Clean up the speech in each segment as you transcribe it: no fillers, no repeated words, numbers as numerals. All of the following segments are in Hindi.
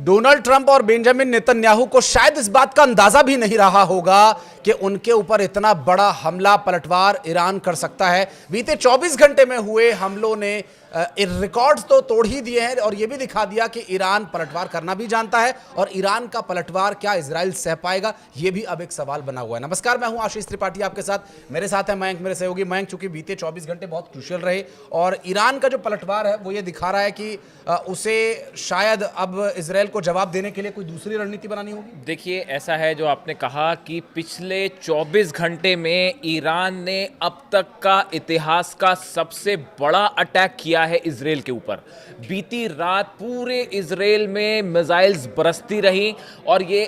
डोनाल्ड ट्रंप और बेंजामिन नेतन्याहू को शायद इस बात का अंदाजा भी नहीं रहा होगा कि उनके ऊपर इतना बड़ा हमला पलटवार ईरान कर सकता है। बीते 24 घंटे में हुए हमलों ने रिकॉर्ड्स तो तोड़ ही दिए हैं और यह भी दिखा दिया कि ईरान पलटवार करना भी जानता है और ईरान का पलटवार क्या इजराइल सह पाएगा, यह भी अब एक सवाल बना हुआ है। नमस्कार, मैं हूं आशीष त्रिपाठी आपके साथ। मेरे साथ है मयंक, मेरे सहयोगी मयंक। चूंकि बीते 24 घंटे बहुत क्रूशियल रहे और ईरान का जो पलटवार है वो ये दिखा रहा है कि उसे शायद अब इजराइल को जवाब देने के लिए कोई दूसरी रणनीति बनानी होगी। देखिए, ऐसा है जो आपने कहा कि पिछले 24 घंटे में ईरान ने अब तक का इतिहास का सबसे बड़ा अटैक किया है इजराइल के ऊपर। बीती रात पूरे इजराइल में मिसाइल्स बरसती रही और ये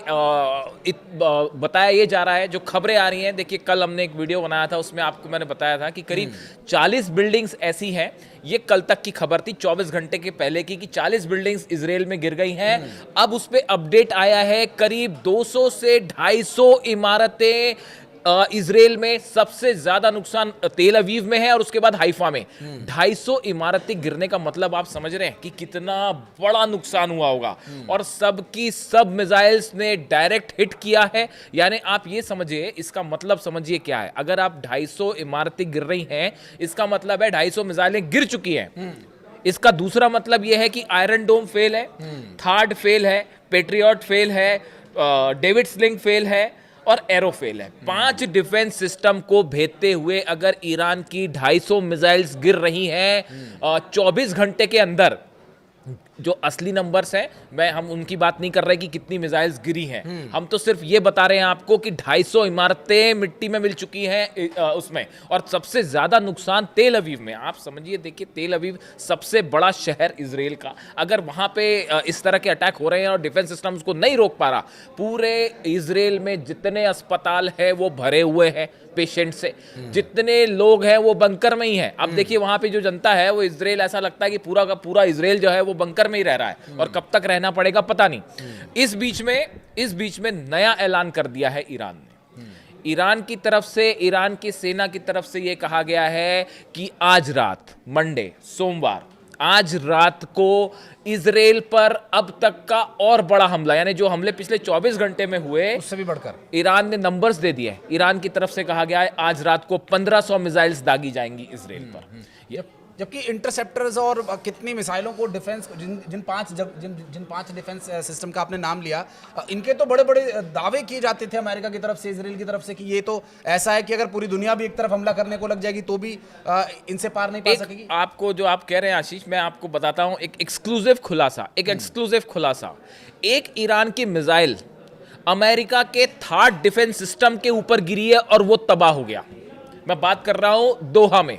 बताया ये जा रहा है, जो खबरें आ रही हैं। देखिए, कल हमने एक वीडियो बनाया था, उसमें आपको मैंने बताया था कि करीब 40 बिल्डिंग्स ऐसी हैं। ये कल तक की खबर थी, 24 घंटे के पहले की, कि 40 बिल्डिंग्स इजराइल में गिर गई हैं। अब उस पर अपडेट आया है, करीब 200 से 250 इमारतें इजराइल में। सबसे ज्यादा नुकसान तेल अवीव में है और उसके बाद हाइफा में। 250 इमारतें गिरने का मतलब आप समझ रहे हैं कि कितना बड़ा नुकसान हुआ होगा। और सबकी सब मिसाइल्स ने डायरेक्ट हिट किया है। यानी आप ये समझिए, इसका मतलब समझिए क्या है। अगर आप 250 इमारतें गिर रही हैं, इसका मतलब है 250 मिसाइलें गिर चुकी हैं। इसका दूसरा मतलब यह है कि आयरन डोम फेल है, थार्ड फेल है, पेट्रियट फेल है, डेविड स्लिंग फेल है और एरो फेल है। 5 डिफेंस सिस्टम को भेदते हुए अगर ईरान की 250 मिसाइल्स गिर रही हैं 24 घंटे के अंदर, जो असली नंबर्स हैं, हम उनकी बात नहीं कर रहे कि कितनी मिसाइल्स गिरी हैं। हम तो सिर्फ ये बता रहे हैं आपको कि 250 इमारतें मिट्टी में मिल चुकी हैं उसमें। और सबसे ज्यादा नुकसान तेल अवीव में। आप समझिए, देखिए, तेल अवीव सबसे बड़ा शहर इजराइल का, अगर वहां पे इस तरह के अटैक हो रहे हैं और डिफेंस सिस्टम उसको नहीं रोक पा रहा, पूरे इजराइल में जितने अस्पताल है वो भरे हुए हैं पेशेंट से, जितने लोग हैं वो बंकर में ही हैं। अब देखिए, वहां पे जो जनता है वो इजराइल, ऐसा लगता है कि पूरा का पूरा इजराइल जो है वो बंकर में ही रह रहा है और कब तक रहना पड़ेगा पता नहीं। इस बीच में नया ऐलान कर दिया है ईरान ने। ईरान की तरफ से, ईरान की सेना की तरफ से यह कहा गया है कि आज रात, मंडे, सोमवार, आज रात को इजराइल पर अब तक का और बड़ा हमला, यानी जो हमले पिछले 24 घंटे में हुए उससे भी बढ़कर ईरान ने नंबर्स दे दिए। ईरान की तरफ से कहा गया है आज रात को 1500 मिसाइल्स दागी जाएंगी इजराइल पर। जबकि इंटरसेप्टर्स और कितनी मिसाइलों को डिफेंस, जिन पांच डिफेंस सिस्टम का आपने नाम लिया, इनके तो बड़े बड़े दावे किए जाते थे अमेरिका की तरफ से, इजराइल की तरफ से, कि ये तो ऐसा है कि अगर पूरी दुनिया भी एक तरफ हमला करने को लग जाएगी तो भी इनसे पार नहीं पा सकेगी। आपको जो आप कह रहे हैं आशीष, मैं आपको बताता हूं एक एक्सक्लूसिव खुलासा। एक ईरान की मिसाइल अमेरिका के थर्ड डिफेंस सिस्टम के ऊपर गिरी है और वो तबाह हो गया। मैं बात कर रहा हूं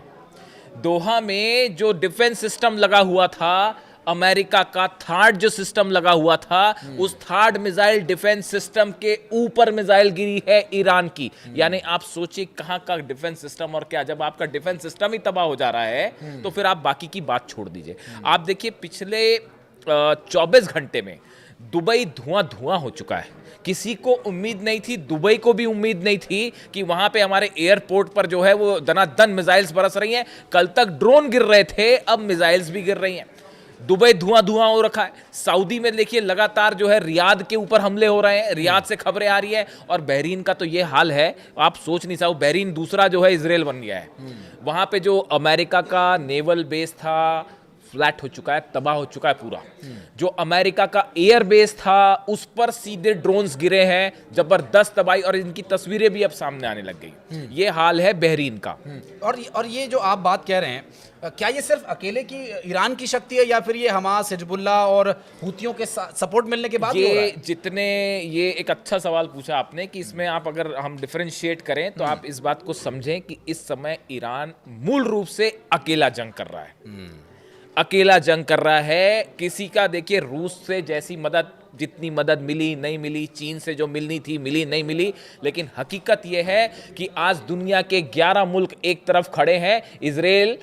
दोहा में जो डिफेंस सिस्टम लगा हुआ था, अमेरिका का थर्ड जो सिस्टम लगा हुआ था, उस थर्ड मिसाइल डिफेंस सिस्टम के ऊपर मिसाइल गिरी है ईरान की। यानी आप सोचिए कहां का डिफेंस सिस्टम। और क्या, जब आपका डिफेंस सिस्टम ही तबाह हो जा रहा है तो फिर आप बाकी की बात छोड़ दीजिए। आप देखिए, पिछले 24 घंटे में दुबई धुआं हो चुका है। किसी को उम्मीद नहीं थी, दुबई को भी उम्मीद नहीं थी कि वहां पे हमारे एयरपोर्ट पर जो है वो दनादन मिसाइल्स बरस रही हैं। कल तक ड्रोन गिर रहे थे, अब मिसाइल्स भी गिर रही हैं। दुबई धुआं हो रखा है। सऊदी में देखिए, लगातार जो है रियाद के ऊपर हमले हो रहे हैं, रियाद से खबरें आ रही है। और बहरीन का तो ये हाल है, आप सोच नहीं सकते। बहरीन दूसरा जो है इजराइल बन गया है। वहां पे जो अमेरिका का नेवल बेस था, फ्लैट हो चुका है, तबाह हो चुका है पूरा। जो अमेरिका का एयर बेस था, उस पर सीधे ड्रोन्स गिरे हैं, जबरदस्त तबाही, और इनकी तस्वीरें भी अब सामने आने लग गई। ये हाल है बहरीन का। और ये जो आप बात कह रहे हैं, क्या ये सिर्फ अकेले की ईरान की शक्ति है या फिर ये हमास, हिजबुल्लाह और हुतियों के सपोर्ट मिलने के बाद हो रहा है? ये एक अच्छा सवाल पूछा आपने कि इसमें आप, अगर हम डिफरेंशिएट करें तो आप इस बात को समझें कि इस समय ईरान मूल रूप से अकेला जंग कर रहा है। किसी का, देखिए, रूस से जैसी मदद, जितनी मदद मिली नहीं मिली, चीन से जो मिलनी थी मिली नहीं मिली, लेकिन हकीकत यह है कि आज दुनिया के 11 मुल्क एक तरफ खड़े हैं, इजराइल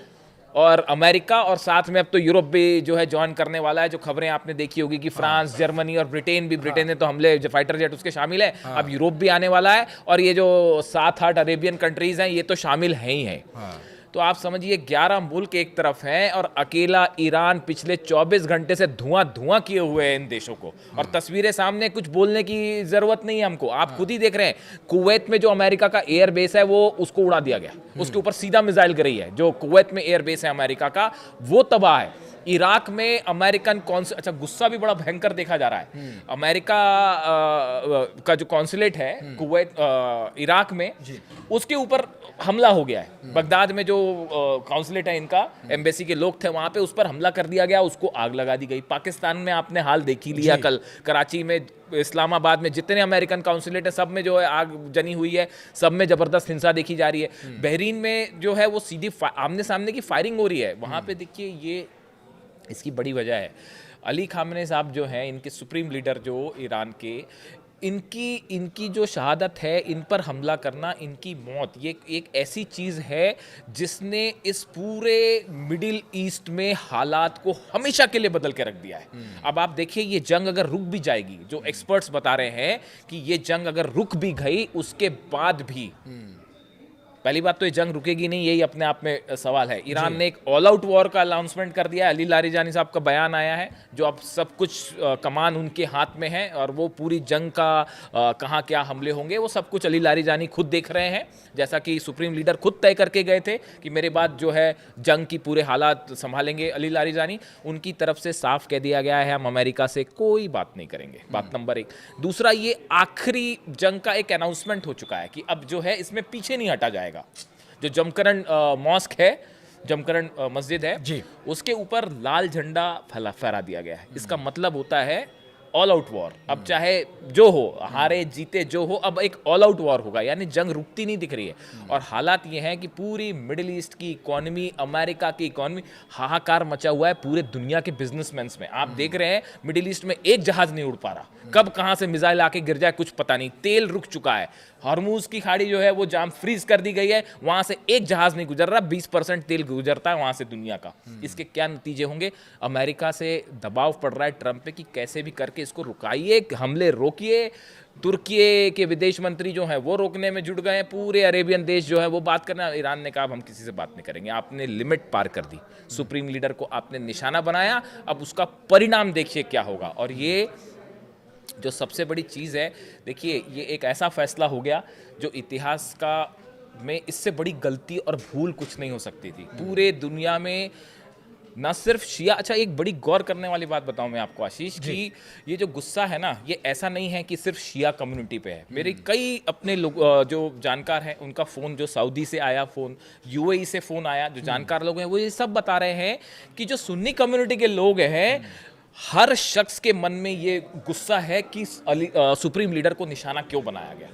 और अमेरिका, और साथ में अब तो यूरोप भी जो है ज्वाइन करने वाला है। जो खबरें आपने देखी होगी कि फ्रांस, जर्मनी और ब्रिटेन भी, ब्रिटेन ने तो हमले, जो फाइटर जेट उसके शामिल है। अब यूरोप भी आने वाला है और ये जो 7-8 अरेबियन कंट्रीज हैं ये तो शामिल हैं ही हैं। तो आप समझिए 11 मुल्क एक तरफ हैं और अकेला ईरान पिछले 24 घंटे से धुआं धुआं किए हुए हैं इन देशों को। और तस्वीरें सामने, कुछ बोलने की जरूरत नहीं है हमको, आप खुद ही देख रहे हैं। कुवैत में जो अमेरिका का एयर बेस है वो उसको उड़ा दिया गया, उसके ऊपर सीधा मिसाइल गिरी है। जो कुवैत में एयर बेस है अमेरिका का वो तबाह है। इराक में अमेरिकन अच्छा, गुस्सा भी बड़ा भयंकर देखा जा रहा है। अमेरिका का जो कॉन्सुलेट है कुवैत इराक में, उसके ऊपर हमला हो गया है। बगदाद में जो कॉन्सुलेट है इनका, एम्बेसी के लोग थे वहां पे, उस पर हमला कर दिया गया, उसको आग लगा दी गई। पाकिस्तान में आपने हाल देख ही लिया, कल कराची में, इस्लामाबाद में जितने अमेरिकन काउंसुलेट है सब में जो है आग जनी हुई है, सब में जबरदस्त हिंसा देखी जा रही है। बहरीन में जो है वो सीधी आमने सामने की फायरिंग हो रही है। वहां पे देखिए, ये इसकी बड़ी वजह है अली खामने साहब जो हैं, इनके सुप्रीम लीडर जो ईरान के, इनकी जो शहादत है, इन पर हमला करना, इनकी मौत, ये एक ऐसी चीज़ है जिसने इस पूरे मिडिल ईस्ट में हालात को हमेशा के लिए बदल के रख दिया है। अब आप देखिए, ये जंग अगर रुक भी जाएगी, जो एक्सपर्ट्स बता रहे हैं कि ये जंग अगर रुक भी गई, उसके बाद भी पहली बात तो ये जंग रुकेगी नहीं, यही अपने आप में सवाल है। ईरान ने एक ऑल आउट वॉर का अनाउंसमेंट कर दिया है। अली लारीजानी साहब का बयान आया है, जो अब सब कुछ कमान उनके हाथ में है और वो पूरी जंग का कहाँ क्या हमले होंगे वो सब कुछ अली लारीजानी खुद देख रहे हैं। जैसा कि सुप्रीम लीडर खुद तय करके गए थे कि मेरे बाद जो है जंग की पूरे हालात संभालेंगे अली लारीजानी, उनकी तरफ से साफ कह दिया गया है हम अमेरिका से कोई बात नहीं करेंगे। बात नंबर 1। दूसरा, ये आखिरी जंग का एक अनाउंसमेंट हो चुका है कि अब जो है इसमें पीछे नहीं हटा जाएगा। जो जमकरण मॉस्क है, जमकरण मस्जिद है जी, उसके ऊपर लाल झंडा फहरा दिया गया है। इसका मतलब होता है ऑल आउट वॉर। अब चाहे जो हो, हारे जीते जो हो, अब एक ऑल आउट वॉर होगा, यानी जंग रुकती नहीं दिख रही है। और हालात ये हैं कि पूरी मिडिल ईस्ट की इकोनॉमी, अमेरिका की इकोनॉमी, हाहाकार मचा हुआ है पूरे दुनिया के बिजनेसमैन में। आप देख रहे हैं मिडिल ईस्ट में एक जहाज नहीं उड़ पा रहा, कब कहां से मिसाइल आके गिर जाए कुछ पता नहीं। तेल रुक चुका है, हॉर्मूज की खाड़ी जो है वो जाम फ्रीज कर दी गई है, वहां से एक जहाज नहीं गुजर रहा। 20% तेल गुजरता है वहां से दुनिया का। इसके क्या नतीजे होंगे? अमेरिका से दबाव पड़ रहा है ट्रंप पे कि कैसे भी करके इसको रुकाइए, हमले रोकिए। तुर्की के विदेश मंत्री जो हैं वो रोकने में जुट गए हैं। पूरे अरेबियन देश जो है वो बात करना, ईरान ने कहा हम किसी से बात नहीं करेंगे। आपने लिमिट पार कर दी, सुप्रीम लीडर को आपने निशाना बनाया, अब उसका परिणाम देखिए क्या होगा। और ये जो सबसे बड़ी चीज़ है, देखिए, ये एक ऐसा फैसला हो गया जो इतिहास का में इससे बड़ी गलती और भूल कुछ नहीं हो सकती थी। पूरे दुनिया में ना सिर्फ शिया, अच्छा एक बड़ी गौर करने वाली बात बताऊं मैं आपको आशीष, कि ये जो गुस्सा है ना, ये ऐसा नहीं है कि सिर्फ शिया कम्युनिटी पे है। मेरे कई अपने लोग जो जानकार हैं, उनका फ़ोन जो सऊदी से आया, फ़ोन यूएई से फ़ोन आया, जो जानकार लोग हैं वो ये सब बता रहे हैं कि जो सुन्नी कम्युनिटी के लोग हैं, हर शख्स के मन में ये गुस्सा है कि सुप्रीम लीडर को निशाना क्यों बनाया गया।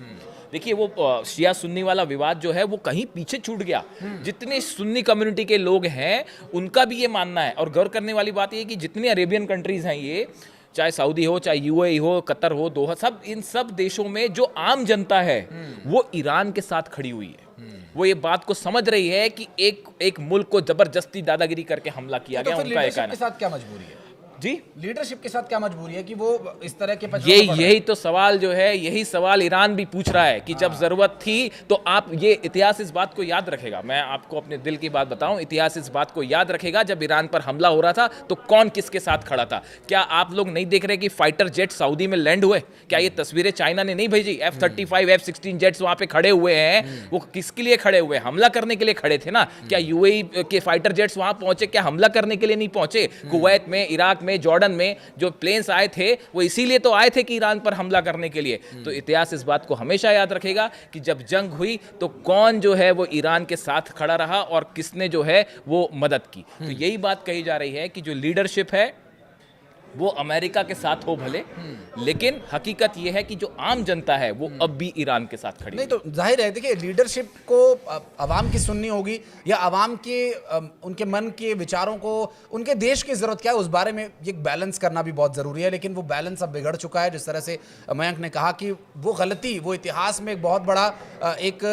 देखिए, वो शिया सुन्नी वाला विवाद जो है वो कहीं पीछे छूट गया। जितने सुन्नी कम्युनिटी के लोग हैं उनका भी ये मानना है। और गौर करने वाली बात ये है कि जितनी अरेबियन कंट्रीज हैं, ये चाहे सऊदी हो, चाहे यूएई हो, कतर हो, दोहा, सब इन सब देशों में जो आम जनता है वो ईरान के साथ खड़ी हुई है। वो ये बात को समझ रही है कि एक मुल्क को जबरदस्ती दादागिरी करके हमला किया गया। उनका लीडरशिप के साथ क्या मजबूरी है जी? लीडरशिप के साथ क्या मजबूरी है कि वो इस तरह के यही तो सवाल जो है, यही सवाल ईरान भी पूछ रहा है कि जब जरूरत थी तो आप, ये इतिहास इस बात को याद रखेगा। मैं आपको अपने दिल की बात बताऊं, इतिहास इस बात को याद रखेगा, जब ईरान पर हमला हो रहा था तो कौन किसके साथ खड़ा था। क्या आप लोग नहीं देख रहे कि फाइटर जेट सऊदी में लैंड हुए? क्या ये तस्वीरें चाइना ने नहीं भेजी? F-35 F-16 जेट्स वहां पे खड़े हुए हैं। वो किसके लिए खड़े हुए? हमला करने के लिए खड़े थे ना। क्या यूएई के फाइटर जेट्स वहां पहुंचे? क्या हमला करने के लिए नहीं पहुंचे? कुवैत में, इराक में, जॉर्डन में जो प्लेन्स आए थे वो इसीलिए तो आए थे कि ईरान पर हमला करने के लिए। तो इतिहास इस बात को हमेशा याद रखेगा कि जब जंग हुई तो कौन जो है वो ईरान के साथ खड़ा रहा और किसने जो है वो मदद की। तो यही बात कही जा रही है कि जो लीडरशिप है वो अमेरिका के साथ हो भले, लेकिन हकीकत ये है कि जो आम जनता है वो अब भी ईरान के साथ खड़ी नहीं। तो जाहिर है, देखिए, लीडरशिप को आवाम की सुननी होगी या आवाम के उनके मन के विचारों को, उनके देश की जरूरत क्या है उस बारे में एक बैलेंस करना भी बहुत जरूरी है। लेकिन वो बैलेंस अब बिगड़ चुका है। जिस तरह से मयंक ने कहा कि वो गलती, वो इतिहास में एक बहुत बड़ा एक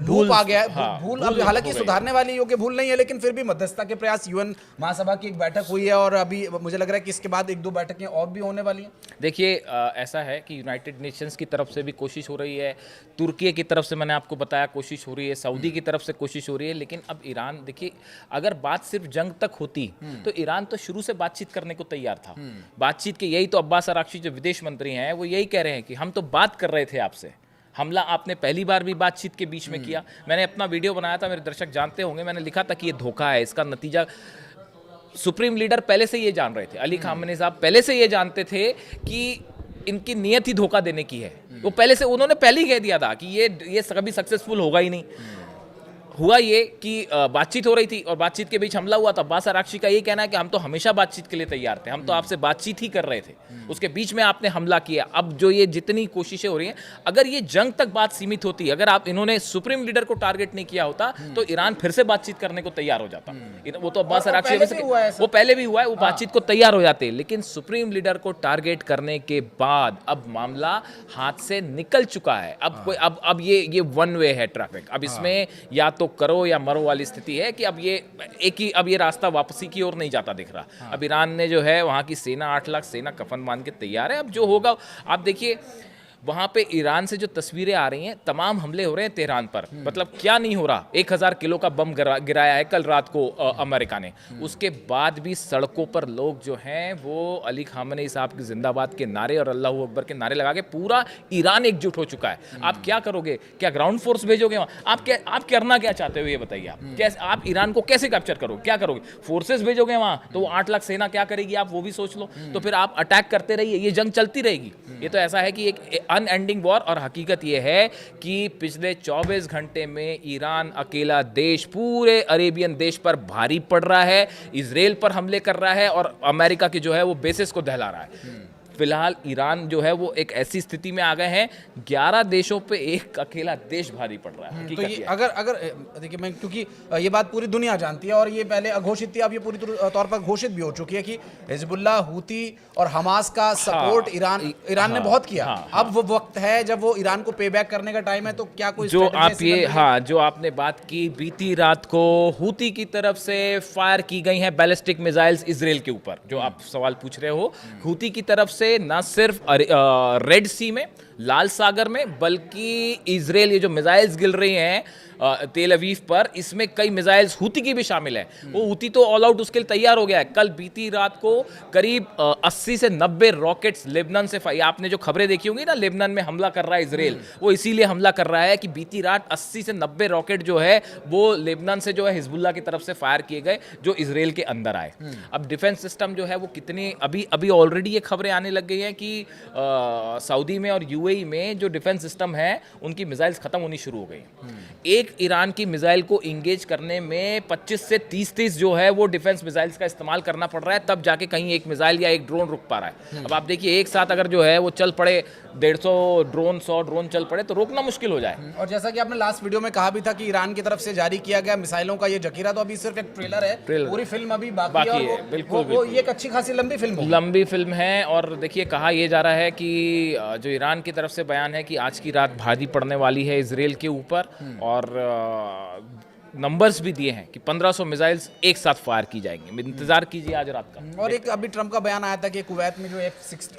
लूप आ गया है। हाँ, भूल अब हालांकि सुधारने वाली योग्य भूल नहीं है, लेकिन फिर भी मध्यस्थता के प्रयास, यूएन महासभा की एक बैठक हुई है और अभी मुझे लग रहा है कि इसके बाद एक 1-2 बैठकें और भी होने वाली हैं? देखिए ऐसा है कि यूनाइटेड नेशंस की तरफ से भी कोशिश हो रही है, तुर्की की तरफ से मैंने आपको बताया कोशिश हो रही है, सऊदी की तरफ से कोशिश हो रही है, लेकिन अब ईरान, देखिए अगर बात सिर्फ जंग तक होती तो ईरान तो शुरू से बातचीत करने को तैयार था। बातचीत के यही तो अब्बास अराक्ची जो विदेश मंत्री हैं वो यही कह रहे हैं कि हम तो बात कर रहे थे आपसे, हमला आपने पहली बार भी बातचीत के बीच में किया। मैंने अपना वीडियो बनाया था, मेरे दर्शक जानते होंगे, मैंने लिखा था कि ये धोखा है, इसका नतीजा सुप्रीम लीडर पहले से ये जान रहे थे, अली खामेनी साहब पहले से ये जानते थे कि इनकी नीयत ही धोखा देने की है। वो पहले से, उन्होंने पहले ही कह दिया था कि ये कभी सक्सेसफुल होगा ही नहीं। हुआ ये कि बातचीत हो रही थी और बातचीत के बीच हमला हुआ था। अब्बास अराक्ची का ये कहना है कि हम तो हमेशा बातचीत के लिए तैयार थे, हम तो आपसे बातचीत ही कर रहे थे, उसके बीच में आपने हमला किया। अब जो ये जितनी कोशिशें हो रही हैं, अगर ये जंग तक बात सीमित होती, अगर आप इन्होंने सुप्रीम लीडर को टारगेट नहीं किया होता तो ईरान फिर से बातचीत करने को तैयार हो जाता। वो तो अब्बास अराक्ची वो पहले भी हुआ है, वो बातचीत को तैयार हो जाते, लेकिन सुप्रीम लीडर को टारगेट करने के बाद अब मामला हाथ से निकल चुका है। अब कोई अब ये वन वे है ट्रैफिक, अब इसमें या तो करो या मरो वाली स्थिति है कि अब ये रास्ता वापसी की ओर नहीं जाता दिख रहा। अब ईरान ने जो है वहां की सेना 8 लाख सेना कफन बांध के तैयार है। अब जो होगा आप देखिए, वहां पे ईरान से जो तस्वीरें आ रही हैं, तमाम हमले हो रहे हैं तेहरान पर, मतलब क्या नहीं हो रहा। 1000 किलो का बम गिराया है कल रात को अमेरिका ने, उसके बाद भी सड़कों पर लोग जो हैं वो अली खामेनी साहब की जिंदाबाद के नारे और अल्लाह अकबर के नारे लगा के पूरा ईरान एकजुट हो चुका है। आप क्या करोगे? क्या ग्राउंड फोर्स भेजोगे वहाँ? आप करना क्या चाहते हो ये बताइए। आप कैसे, आप ईरान को कैसे कैप्चर करोगे? क्या करोगे? फोर्सेस भेजोगे वहाँ तो वो 8 लाख सेना क्या करेगी, आप वो भी सोच लो। तो फिर आप अटैक करते रहिए, ये जंग चलती रहेगी। ये तो ऐसा है कि एक अनएंडिंग वॉर। और हकीकत यह है कि पिछले 24 घंटे में ईरान अकेला देश पूरे अरेबियन देश पर भारी पड़ रहा है, इजराइल पर हमले कर रहा है और अमेरिका की जो है वो बेसिस को दहला रहा है। फिलहाल ईरान जो है वो एक ऐसी स्थिति में आ गए हैं, 11 देशों पे एक अकेला देश भारी पड़ रहा है। तो ये अगर देखिए, मैं क्योंकि ये बात पूरी दुनिया जानती है और ये पहले अघोषित थी, अब ये पूरी तौर पर घोषित भी हो चुकी है कि हिजबुल्लाह, हूती और हमास का सपोर्ट ईरान ने बहुत किया। अब वो वक्त है जब वो ईरान को पे बैक करने का टाइम है। तो क्या कोई जो आपने बात की, बीती रात को हूती की तरफ से फायर की गई हैं बैलिस्टिक मिसाइल्स इजराइल के ऊपर, जो आप सवाल पूछ रहे हो। हूती की तरफ से ना सिर्फ रेड सी में, लाल सागर में, बल्कि इजराइल ये जो मिसाइल्स गिर रही हैं तेल अवीव पर, इसमें कई मिसाइल्स हूती की भी शामिल है। वो हूती तो ऑल आउट उसके लिए तैयार हो गया है। कल बीती रात को करीब 80 से 90 रॉकेट्स लेबनान से, आपने जो खबरें देखी होंगी ना, लेबनान में हमला कर रहा है इजराइल, वो इसीलिए हमला कर रहा है कि बीती रात 80 से 90 रॉकेट जो है वो लेबनान से जो है हिजबुल्लाह की तरफ से फायर किए गए, जो इजराइल के अंदर आए। अब डिफेंस सिस्टम जो है वो कितने, अभी ऑलरेडी ये खबरें आने लग गई हैं कि सऊदी में और यूएई में जो डिफेंस सिस्टम है उनकी मिसाइल्स खत्म होनी शुरू हो गई। एक ईरान की मिसाइल को इंगेज करने में 25 से 30 जो है वो डिफेंस मिसाइल्स का इस्तेमाल करना पड़ रहा है, तब जाके कहीं एक मिसाइल या एक ड्रोन रुक पा रहा है। अब आप देखिए, एक साथ अगर जो है वो चल पड़े 150 ड्रोन, 100 ड्रोन चल पड़े तो रोकना मुश्किल हो जाए। और जैसा कि आपने लास्ट वीडियो में कहा भी था कि ईरान की तरफ से जारी किया गया मिसाइलों का ये जखीरा तो अभी सिर्फ एक ट्रेलर है, पूरी फिल्म अभी बाकी है। बिल्कुल, वो ये एक अच्छी खासी लंबी फिल्म है। और देखिए, कहा यह जा रहा है कि जो ईरान की तरफ से बयान है कि आज की रात भारी पड़ने वाली है इजराइल के ऊपर, और नंबर्स भी दिए हैं कि 1500 मिसाइल्स एक साथ फायर की जाएंगी। इंतजार कीजिए आज रात का। और एक अभी ट्रम्प का बयान आया था कि कुवैत में जो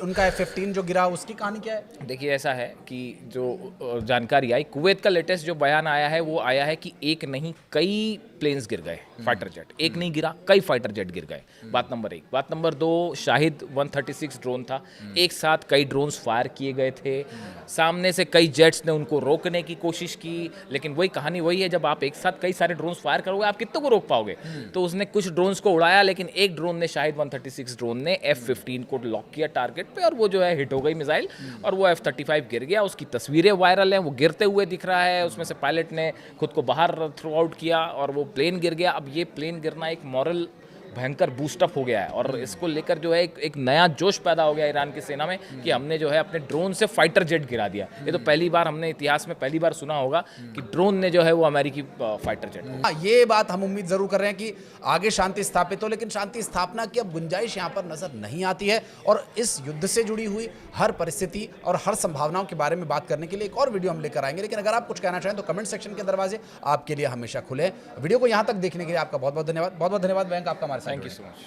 उनका F-16 जो गिरा, उसकी कहानी क्या है? देखिए, ऐसा है कि जो जानकारी आई, कुवैत का लेटेस्ट जो बयान आया है वो आया है कि एक नहीं कई प्लेन्स गिर गए, फाइटर जेट। एक नहीं गिरा, कई फाइटर जेट गिर गए। बात नंबर 1। बात नंबर 2, शाहिद 136 ड्रोन था, एक साथ कई ड्रोन्स फायर किए गए थे। सामने से कई जेट्स ने उनको रोकने की कोशिश की, लेकिन वही कहानी वही है, जब आप एक साथ कई सारे ड्रोन्स फायर करोगे आप कितनों को रोक पाओगे? तो उसने कुछ ड्रोन्स को उड़ाया, लेकिन एक ड्रोन ने, शाहिद 136 ड्रोन ने F-15 को लॉक किया टारगेट पे, और वो जो है हिट हो गई मिसाइल, और वो F-35 गिर गया। उसकी तस्वीरें वायरल हैं, वो गिरते हुए दिख रहा है, उसमें से पायलट ने खुद को बाहर थ्रो आउट किया और वो प्लेन गिर गया। अब ये प्लेन गिरना एक मॉरल भयंकर बूस्टअप हो गया है, और इसको लेकर जो है एक नया जोश पैदा हो गया ईरान की सेना में कि हमने जो है अपने ड्रोन से फाइटर जेट गिरा दिया। ये तो पहली बार, हमने इतिहास में पहली बार सुना होगा कि ड्रोन ने जो है वो अमेरिकी फाइटर जेट। ये बात हम उम्मीद जरूर कर रहे हैं कि आगे शांति स्थापित हो, लेकिन शांति स्थापना की अब गुंजाइश यहाँ पर नजर नहीं आती है। और इस युद्ध से जुड़ी हुई हर परिस्थिति और हर संभावनाओं के बारे में बात करने के लिए एक और वीडियो हम लेकर आएंगे। लेकिन अगर आप कुछ कहना चाहें तो कमेंट सेक्शन के दरवाजे आपके लिए हमेशा खुले हैं। वीडियो को यहाँ तक देखने के लिए आपका बहुत बहुत धन्यवाद। बहुत बहुत धन्यवाद बैंक, आपका हमारे साथ। Thank you so much.